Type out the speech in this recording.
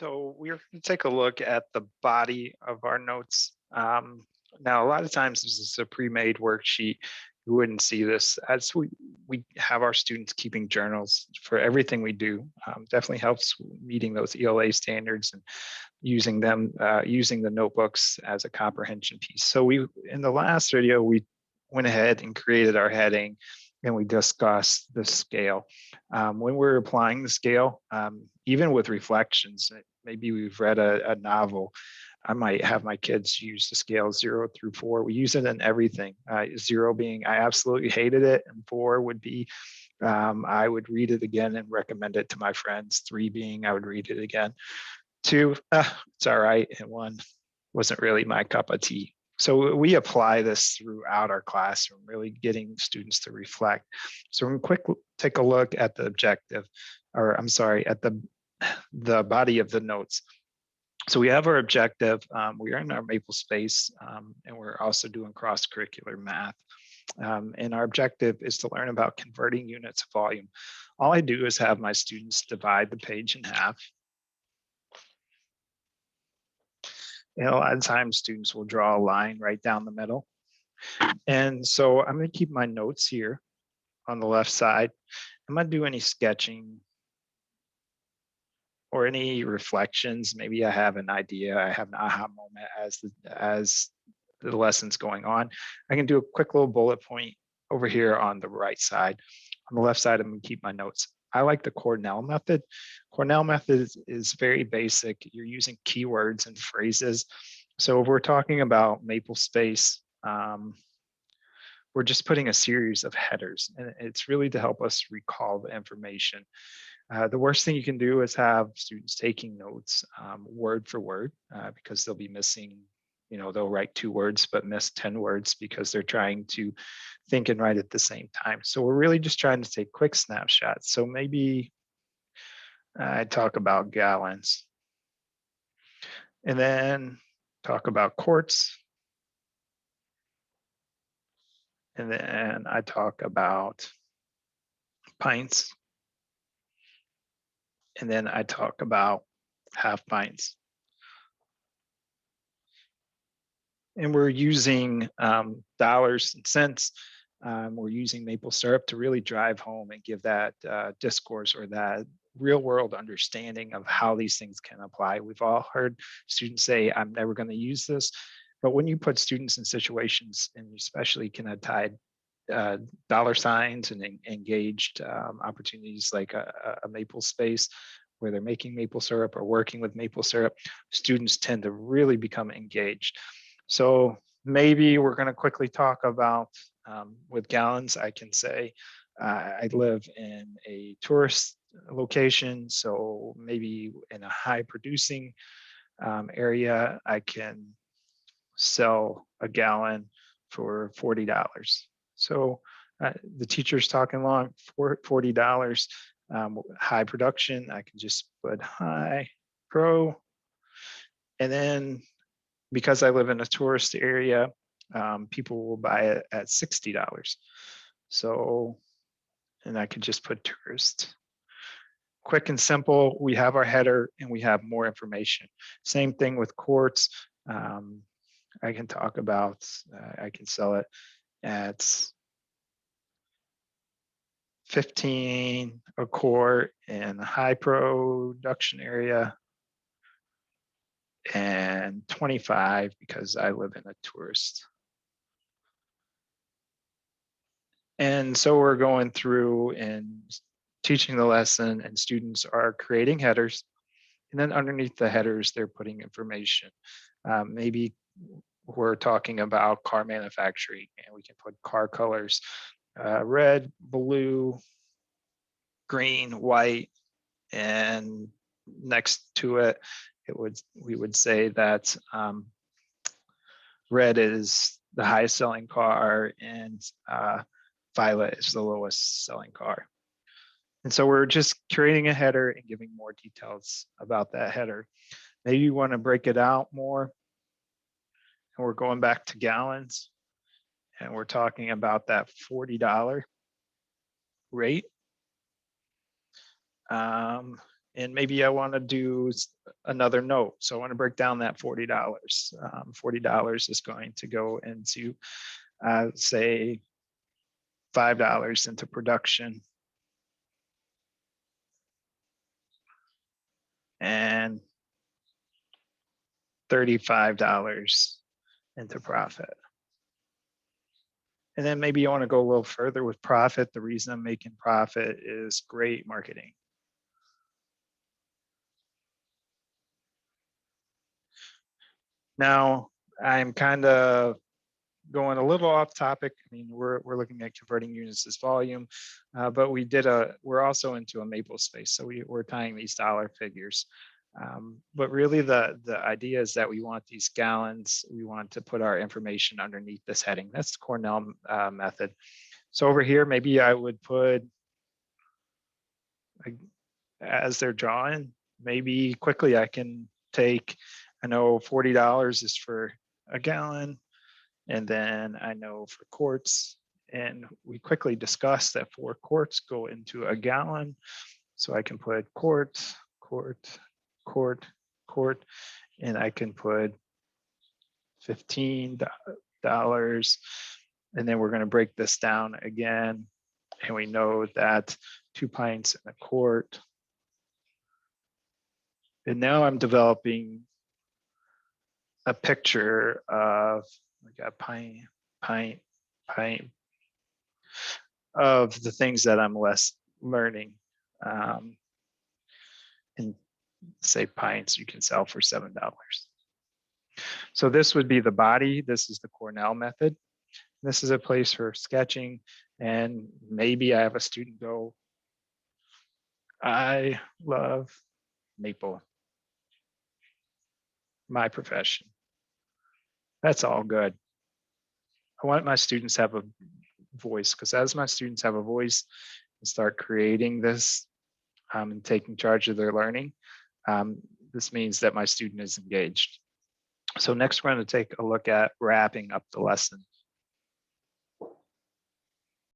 So we're going to take a look at the body of our notes. Now, a lot of times this is a pre-made worksheet. You wouldn't see this as we have our students keeping journals for everything we do. Definitely helps meeting those ELA standards and using them, using the notebooks as a comprehension piece. So in the last video, we went ahead and created our heading and we discussed the scale. When we're applying the scale, even with reflections, maybe we've read a novel, I might have my kids use the scale 0 through 4. We use it in everything. 0 being I absolutely hated it, and 4 would be I would read it again and recommend it to my friends. 3 being I would read it again. 2, it's all right, and 1 wasn't really my cup of tea. So we apply this throughout our classroom, really getting students to reflect. So we're going to take a look at the objective, or I'm sorry, at the body of the notes. So we have our objective. We are in our Maple space, and we're also doing cross-curricular math. And our objective is to learn about converting units of volume. All I do is have my students divide the page in half. And a lot of times students will draw a line right down the middle. And so I'm going to keep my notes here on the left side. I'm going to do any sketching or any reflections. Maybe I have an idea, I have an aha moment as the lesson's going on. I can do a quick little bullet point over here on the right side. On the left side, I'm going to keep my notes. I like the Cornell method. Cornell method is very basic. You're using keywords and phrases. So if we're talking about Maple space, we're just putting a series of headers, and it's really to help us recall the information. The worst thing you can do is have students taking notes word for word because they'll be missing, they'll write 2 words but miss 10 words because they're trying to think and write at the same time. So we're really just trying to take quick snapshots. So maybe I talk about gallons and then talk about quarts. And then I talk about pints. And then I talk about half pints. And we're using dollars and cents. We're using maple syrup to really drive home and give that discourse or that real world understanding of how these things can apply. We've all heard students say, I'm never going to use this. But when you put students in situations, and especially can have tied dollar signs and engaged opportunities like a maple space where they're making maple syrup or working with maple syrup, students tend to really become engaged. So maybe we're going to quickly talk about with gallons. I can say I live in a tourist location, so maybe in a high producing area, I can sell a gallon for $40. So the teacher's talking along for $40. High production, I can just put high pro. And then because I live in a tourist area, people will buy it at $60. So, and I could just put tourist. Quick and simple, we have our header and we have more information. Same thing with quarts. I can talk about, I can sell it at 15 a quart in a high production area and 25 because I live in a tourist. And so we're going through and teaching the lesson, and students are creating headers. And then underneath the headers, they're putting information. Maybe we're talking about car manufacturing, and we can put car colors, red, blue, green, white, and next to it, we would say that red is the highest selling car and violet is the lowest selling car. And so we're just creating a header and giving more details about that header. Maybe you want to break it out more. And we're going back to gallons. And we're talking about that $40 rate. And maybe I want to do another note. So I want to break down that $40. $40 is going to go into, say, $5 into production. And $35 into profit. And then maybe you want to go a little further with profit. The reason I'm making profit is great marketing. Now, I'm kind of going a little off topic. I mean, we're looking at converting units as volume, but we're also into a Maple space. So we're tying these dollar figures. But really the idea is that we want these gallons, we want to put our information underneath this heading. That's the Cornell method. So over here, maybe I would put, as they're drawing, maybe quickly I can take, I know $40 is for a gallon, and then I know for quarts, and we quickly discussed that 4 quarts go into a gallon. So I can put quart, and I can put $15. And then we're going to break this down again. And we know that 2 pints in a quart. And now I'm developing a picture of like a pint of the things that I'm less learning. And say pints you can sell for $7. So this would be the body. This is the Cornell method. This is a place for sketching. And maybe I have a student go, I love maple, my profession. That's all good. I want my students to have a voice, because as my students have a voice and start creating this and taking charge of their learning, this means that my student is engaged. So next we're going to take a look at wrapping up the lesson.